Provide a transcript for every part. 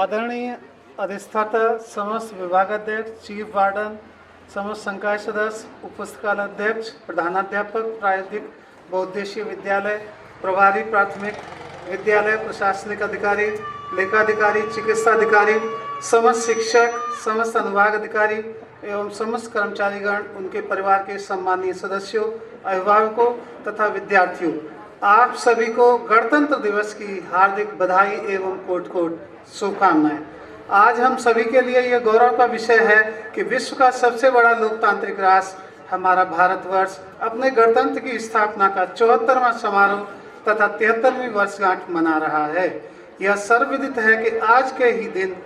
आदरणीय अधिष्ठाता, समस्त विभागाध्यक्ष, चीफ वार्डन, समस्त संकाय सदस्य, उपपुस्तकालय अध्यक्ष, प्रधानाध्यापक, प्रायोगिक बहुउद्देशीय विद्यालय, प्रभारी प्राथमिक विद्यालय, प्रशासनिक अधिकारी, लेखाधिकारी, चिकित्सा अधिकारी, समस्त शिक्षक, समस्त अनुभाग अधिकारी एवं समस्त कर्मचारीगण, उनके परिवार के सम्मानीय सदस्यों, अभिभावकों तथा विद्यार्थियों, आप सभी को गणतंत्र दिवस की हार्दिक बधाई एवं कोट कोट शुभकामनाएं। आज हम सभी के लिए यह गौरव का विषय है कि विश्व का सबसे बड़ा लोकतांत्रिक राष्ट्र हमारा भारतवर्ष अपने गणतंत्र की स्थापना का 74वां समारोह तथा 73वीं वर्षगांठ मना रहा है। यह सर्वविदित है कि आज के ही दिन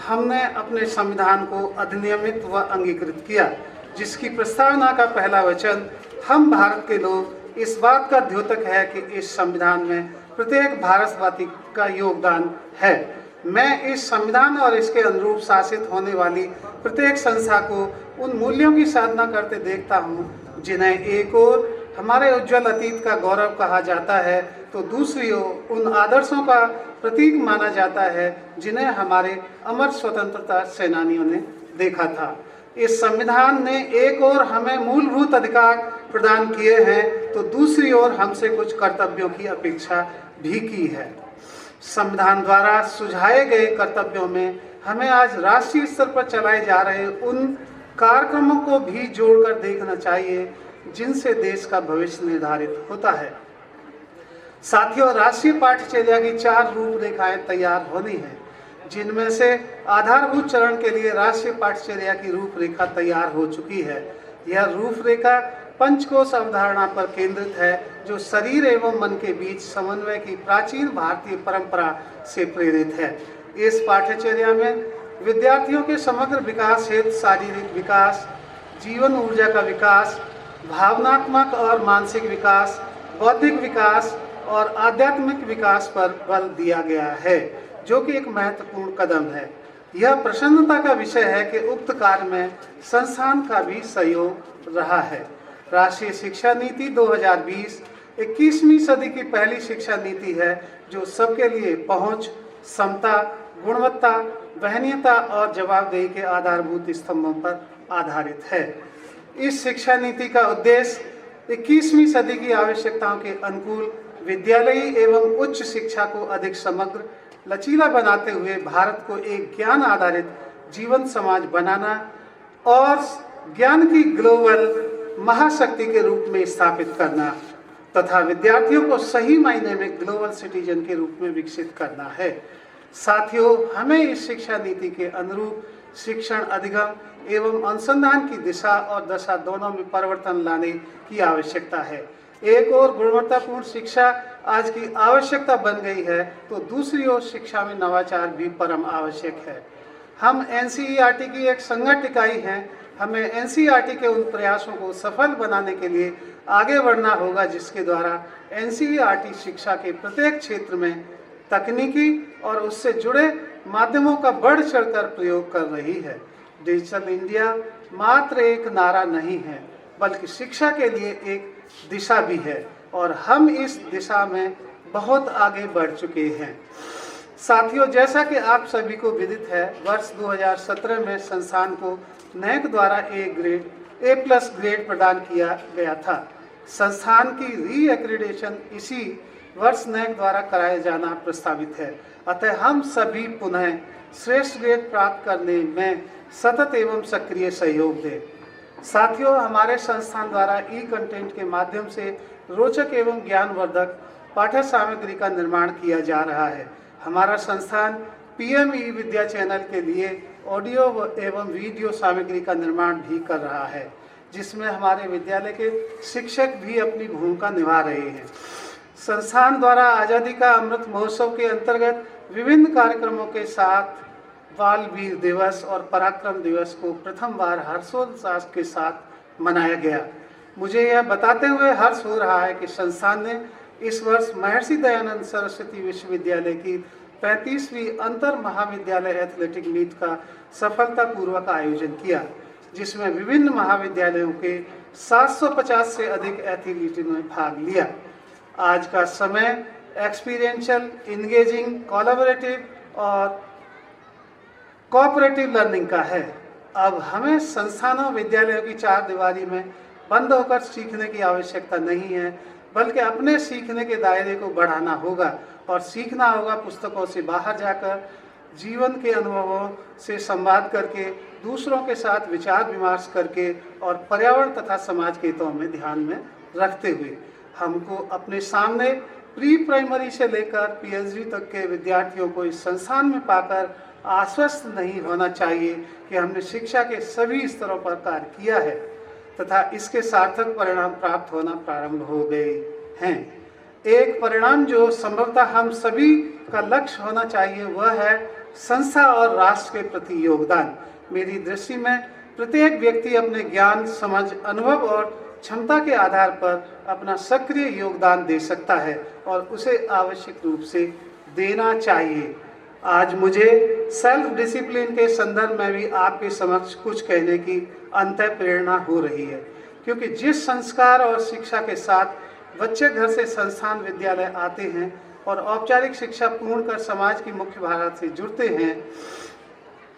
हमने अपने संविधान को अधिनियमित व अंगीकृत किया, जिसकी प्रस्तावना का पहला वचन हम भारत के लोग इस बात का द्योतक है कि इस संविधान में प्रत्येक भारतवासी का योगदान है। मैं इस संविधान और इसके अनुरूप शासित होने वाली प्रत्येक संस्था को उन मूल्यों की साधना करते देखता हूँ जिन्हें एक ओर हमारे उज्जवल अतीत का गौरव कहा जाता है, तो दूसरी ओर उन आदर्शों का प्रतीक माना जाता है जिन्हें हमारे अमर स्वतंत्रता सेनानियों ने देखा था। इस संविधान ने एक ओर हमें मूलभूत अधिकार प्रदान किए हैं, तो दूसरी ओर हमसे कुछ कर्तव्यों की अपेक्षा भी की है। संविधान द्वारा सुझाए गए कर्तव्यों में हमें आज राष्ट्रीय स्तर पर चलाए जा रहे उन कार्यक्रमों को भी जोड़कर देखना चाहिए जिनसे देश का भविष्य निर्धारित होता है। साथियों, राष्ट्रीय पाठ्यचर्या की 4 रूपरेखाएं तैयार होनी है, जिनमें से आधारभूत चरण के लिए राष्ट्रीय पाठ्यचर्या की रूपरेखा तैयार हो चुकी है। यह रूपरेखा पंचकोश अवधारणा पर केंद्रित है, जो शरीर एवं मन के बीच समन्वय की प्राचीन भारतीय परंपरा से प्रेरित है। इस पाठ्यचर्या में विद्यार्थियों के समग्र विकास हेतु शारीरिक विकास, जीवन ऊर्जा का विकास, भावनात्मक और मानसिक विकास, बौद्धिक विकास और आध्यात्मिक विकास पर बल दिया गया है, जो कि एक महत्वपूर्ण कदम है। यह प्रसन्नता का विषय है कि उक्त कार्य में संस्थान का भी सहयोग रहा है। राष्ट्रीय शिक्षा नीति 2020 21वीं सदी की पहली शिक्षा नीति है, जो सबके लिए पहुंच, समता, गुणवत्ता, वहनीयता और जवाबदेही के आधारभूत स्तंभों पर आधारित है। इस शिक्षा नीति का उद्देश्य 21वीं सदी की आवश्यकताओं के अनुकूल विद्यालयी एवं उच्च शिक्षा को अधिक समग्र, लचीला बनाते हुए भारत को एक ज्ञान आधारित जीवन समाज बनाना और ज्ञान की ग्लोबल महाशक्ति के रूप में स्थापित करना तथा विद्यार्थियों को सही मायने में ग्लोबल सिटीजन के रूप में विकसित करना है। साथियों, हमें इस शिक्षा नीति के अनुरूप शिक्षण अधिगम एवं अनुसंधान की दिशा और दशा दोनों में परिवर्तन लाने की आवश्यकता है। एक ओर गुणवत्तापूर्ण शिक्षा आज की आवश्यकता बन गई है, तो दूसरी ओर शिक्षा में नवाचार भी परम आवश्यक है। हम एनसीईआरटी की एक संगठित इकाई हैं। हमें एनसीईआरटी के उन प्रयासों को सफल बनाने के लिए आगे बढ़ना होगा, जिसके द्वारा एनसीईआरटी शिक्षा के प्रत्येक क्षेत्र में तकनीकी और उससे जुड़े माध्यमों का बढ़ चढ़कर प्रयोग कर रही है। डिजिटल इंडिया मात्र एक नारा नहीं है, बल्कि शिक्षा के लिए एक दिशा भी है, और हम इस दिशा में बहुत आगे बढ़ चुके हैं। साथियों, जैसा कि आप सभी को विदित है, वर्ष 2017 में संस्थान को नैक द्वारा A+ ग्रेड प्रदान किया गया था। संस्थान की री एक्रीडेशन इसी वर्ष नैक द्वारा कराया जाना प्रस्तावित है। अतः हम सभी पुनः श्रेष्ठ ग्रेड प्राप्त करने में सतत एवं सक्रिय सहयोग दें। साथियों, हमारे संस्थान द्वारा कंटेंट के माध्यम से रोचक एवं ज्ञानवर्धक पाठ्य सामग्री का निर्माण किया जा रहा है। हमारा संस्थान पीएम विद्या चैनल के लिए ऑडियो एवं वीडियो सामग्री का निर्माण भी कर रहा है, जिसमें हमारे विद्यालय के शिक्षक भी अपनी भूमिका निभा रहे हैं। संस्थान द्वारा आज़ादी का अमृत महोत्सव के अंतर्गत विभिन्न कार्यक्रमों के साथ बाल वीर दिवस और पराक्रम दिवस को प्रथम बार हर्षोल्लास के साथ मनाया गया। मुझे यह बताते हुए हर्ष हो रहा है कि संस्थान ने इस वर्ष महर्षि दयानंद सरस्वती विश्वविद्यालय की 35वीं अंतर महाविद्यालय एथलेटिक मीट का सफलतापूर्वक आयोजन किया, जिसमें विभिन्न महाविद्यालयों के 750 से अधिक एथलीटों ने भाग लिया। आज का समय एक्सपीरियंशियल, इंगेजिंग, कोलैबोरेटिव और कोऑपरेटिव लर्निंग का है। अब हमें संस्थानों विद्यालयों की चार दीवारी में बंद होकर सीखने की आवश्यकता नहीं है, बल्कि अपने सीखने के दायरे को बढ़ाना होगा और सीखना होगा पुस्तकों से बाहर जाकर, जीवन के अनुभवों से संवाद करके, दूसरों के साथ विचार विमर्श करके और पर्यावरण तथा समाज के हितों में ध्यान में रखते हुए। हमको अपने सामने प्री प्राइमरी से लेकर पीएचडी तक के विद्यार्थियों को इस संस्थान में पाकर आश्वस्त नहीं होना चाहिए कि हमने शिक्षा के सभी स्तरों पर कार्य किया है तथा इसके सार्थक परिणाम प्राप्त होना प्रारंभ हो गए हैं। एक परिणाम जो संभवतः हम सभी का लक्ष्य होना चाहिए वह है संस्था और राष्ट्र के प्रति योगदान। मेरी दृष्टि में प्रत्येक व्यक्ति अपने ज्ञान, समझ, अनुभव और क्षमता के आधार पर अपना सक्रिय योगदान दे सकता है और उसे आवश्यक रूप से देना चाहिए। आज मुझे सेल्फ डिसिप्लिन के संदर्भ में भी आपके समक्ष कुछ कहने की अंतः प्रेरणा हो रही है, क्योंकि जिस संस्कार और शिक्षा के साथ बच्चे घर से संस्थान विद्यालय आते हैं और औपचारिक शिक्षा पूर्ण कर समाज की मुख्य धारा से जुड़ते हैं,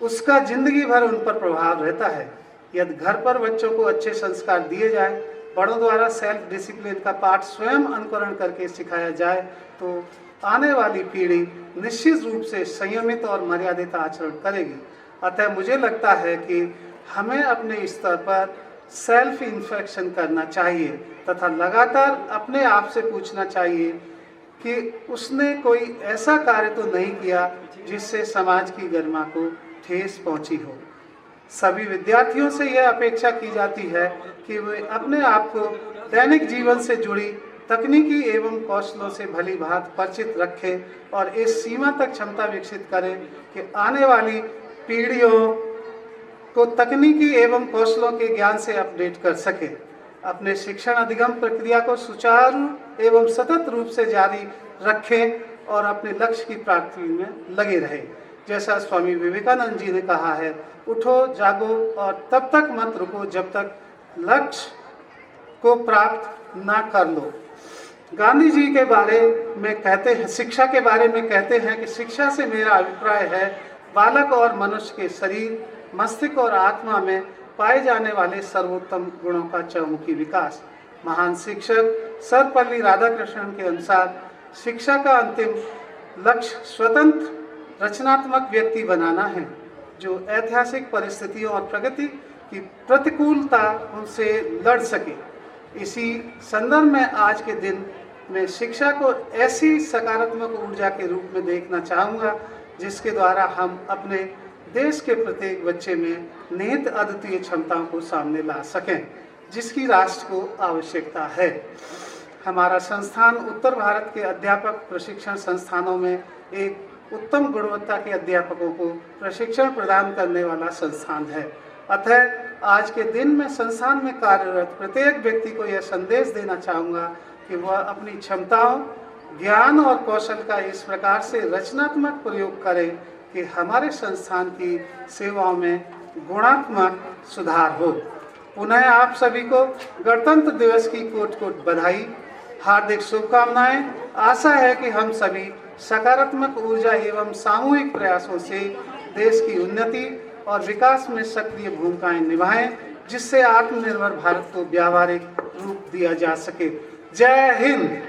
उसका जिंदगी भर उन पर प्रभाव रहता है। यदि घर पर बच्चों को अच्छे संस्कार दिए जाए, बड़ों द्वारा सेल्फ डिसिप्लिन का पाठ स्वयं अनुकरण करके सिखाया जाए, तो आने वाली पीढ़ी निश्चित रूप से संयमित और मर्यादित आचरण करेगी। अतः मुझे लगता है कि हमें अपने स्तर पर सेल्फ इन्फेक्शन करना चाहिए तथा लगातार अपने आप से पूछना चाहिए कि उसने कोई ऐसा कार्य तो नहीं किया जिससे समाज की गरिमा को ठेस पहुंची हो। सभी विद्यार्थियों से यह अपेक्षा की जाती है कि वे अपने आप को दैनिक जीवन से जुड़ी तकनीकी एवं कौशलों से भली भांति परिचित रखें और इस सीमा तक क्षमता विकसित करें कि आने वाली पीढ़ियों को तकनीकी एवं कौशलों के ज्ञान से अपडेट कर सके। अपने शिक्षण अधिगम प्रक्रिया को सुचारू एवं सतत रूप से जारी रखें और अपने लक्ष्य की प्राप्ति में लगे रहे। जैसा स्वामी विवेकानंद जी ने कहा है, उठो, जागो और तब तक मत रुको जब तक लक्ष्य को प्राप्त ना कर लो। गांधी जी के बारे में कहते हैं, शिक्षा के बारे में कहते हैं कि शिक्षा से मेरा अभिप्राय है बालक और मनुष्य के शरीर, मस्तिष्क और आत्मा में पाए जाने वाले सर्वोत्तम गुणों का चहुमुखी विकास। महान शिक्षक सर्वपल्ली राधाकृष्णन के अनुसार शिक्षा का अंतिम लक्ष्य स्वतंत्र रचनात्मक व्यक्ति बनाना है, जो ऐतिहासिक परिस्थितियों और प्रगति की प्रतिकूलता उनसे लड़ सके। इसी संदर्भ में आज के दिन में शिक्षा को ऐसी सकारात्मक ऊर्जा के रूप में देखना चाहूँगा जिसके द्वारा हम अपने देश के प्रत्येक बच्चे में निहित अद्वितीय क्षमताओं को सामने ला सकें, जिसकी राष्ट्र को आवश्यकता है। हमारा संस्थान उत्तर भारत के अध्यापक प्रशिक्षण संस्थानों में एक उत्तम गुणवत्ता के अध्यापकों को प्रशिक्षण प्रदान करने वाला संस्थान है। अतः आज के दिन में संस्थान में कार्यरत प्रत्येक व्यक्ति को यह संदेश देना चाहूँगा कि वह अपनी क्षमताओं, ज्ञान और कौशल का इस प्रकार से रचनात्मक प्रयोग करे कि हमारे संस्थान की सेवाओं में गुणात्मक सुधार हो। पुनः आप सभी को गणतंत्र दिवस की कोट कोट बधाई, हार्दिक शुभकामनाएं। आशा है कि हम सभी सकारात्मक ऊर्जा एवं सामूहिक प्रयासों से देश की उन्नति और विकास में सक्रिय भूमिकाएं निभाएं, जिससे आत्मनिर्भर भारत को व्यावहारिक रूप दिया जा सके। जय Hind.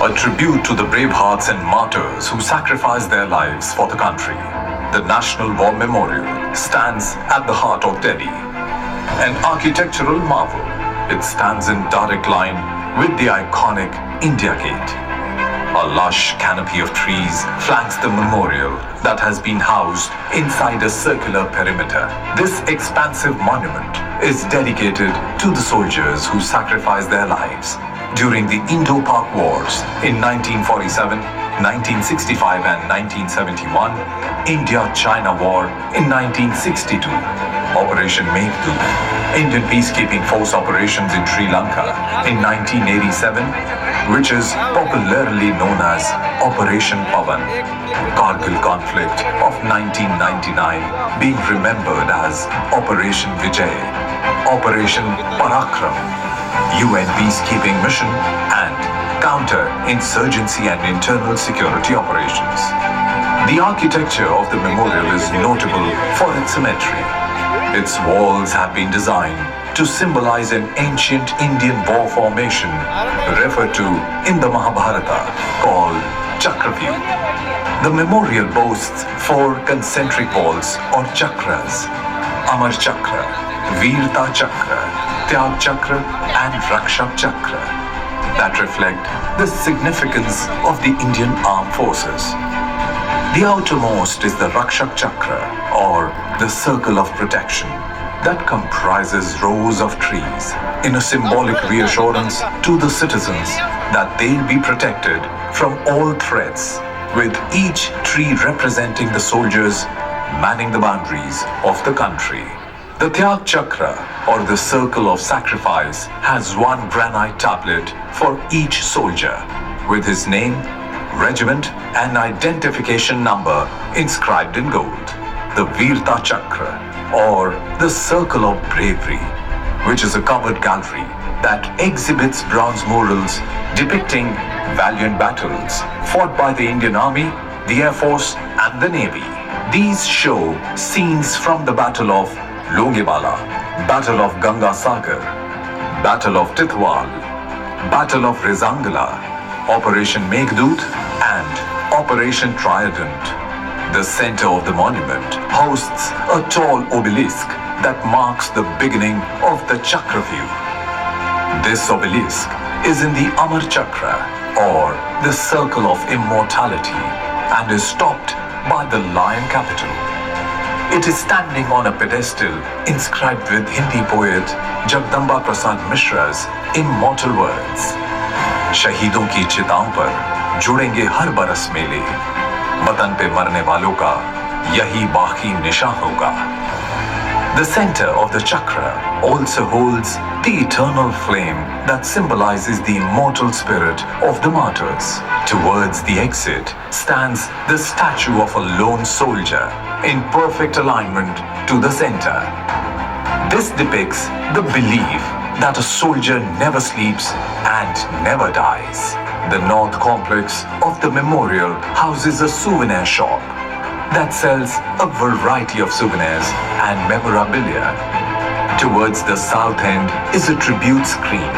a tribute to the brave hearts and martyrs who sacrificed their lives for the country. The National War Memorial stands at the heart of Delhi. An architectural marvel, it stands in direct line with the iconic India Gate. A lush canopy of trees flanks the memorial that has been housed inside a circular perimeter. This expansive monument is dedicated to the soldiers who sacrificed their lives during the Indo-Pak Wars in 1947, 1965 and 1971, India-China War in 1962, Operation Meghdoot, Indian Peacekeeping Force operations in Sri Lanka in 1987, which is popularly known as Operation Pavan, Kargil conflict of 1999 being remembered as Operation Vijay, Operation Parakram, UN peacekeeping mission and counter-insurgency and internal security operations. The architecture of the memorial is notable for its symmetry. Its walls have been designed to symbolize an ancient Indian war formation referred to in the Mahabharata called Chakravyuh. The memorial boasts 4 concentric walls or chakras: Amar Chakra, Veerta Chakra, Tyag Chakra and Rakshak Chakra that reflect the significance of the Indian armed forces. The outermost is the Rakshak Chakra or the circle of protection that comprises rows of trees in a symbolic reassurance to the citizens that they'll be protected from all threats, with each tree representing the soldiers manning the boundaries of the country. The Tyag Chakra or the circle of sacrifice has 1 granite tablet for each soldier with his name, regiment and identification number inscribed in gold. The Veerta Chakra or the circle of bravery, which is a covered gallery that exhibits bronze murals depicting valiant battles fought by the Indian Army, the Air Force and the Navy. These show scenes from the Battle of Longewala, Battle of Ganga Sagar, Battle of Titwal, Battle of Rezangala, Operation Meghdoot and Operation Trident. The center of the monument hosts a tall obelisk that marks the beginning of the Chakravyuh. This obelisk is in the Amar Chakra or the circle of immortality and is topped by the lion capital. It is standing on a pedestal inscribed with Hindi poet Jagdamba Prasad Mishra's immortal words. शहीदों की चिताओं पर जुड़ेंगे हर बरस मेले, वतन पे मरने वालों का यही बाकी निशान होगा. The center of the chakra also holds the eternal flame that symbolizes the immortal spirit of the martyrs. Towards the exit stands the statue of a lone soldier in perfect alignment to the center. This depicts the belief that a soldier never sleeps and never dies. The north complex of the memorial houses a souvenir shop that sells a variety of souvenirs and memorabilia. Towards the south end is a tribute screen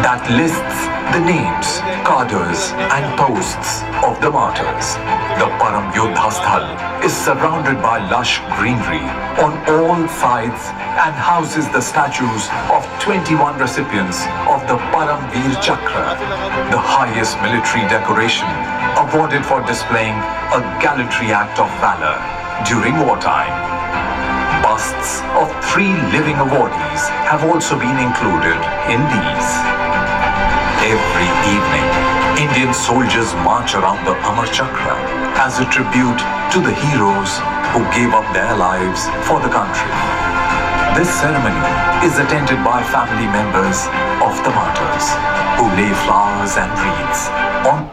that lists the names, cadres and posts of the martyrs. The Param Yodha Sthal is surrounded by lush greenery on all sides and houses the statues of 21 recipients of the Param Veer Chakra, the highest military decoration awarded for displaying a gallantry act of valor during wartime. Busts of 3 living awardees have also been included in these. Every evening, Indian soldiers march around the Amar Chakra as a tribute to the heroes who gave up their lives for the country. This ceremony is attended by family members of the martyrs who lay flowers and wreaths on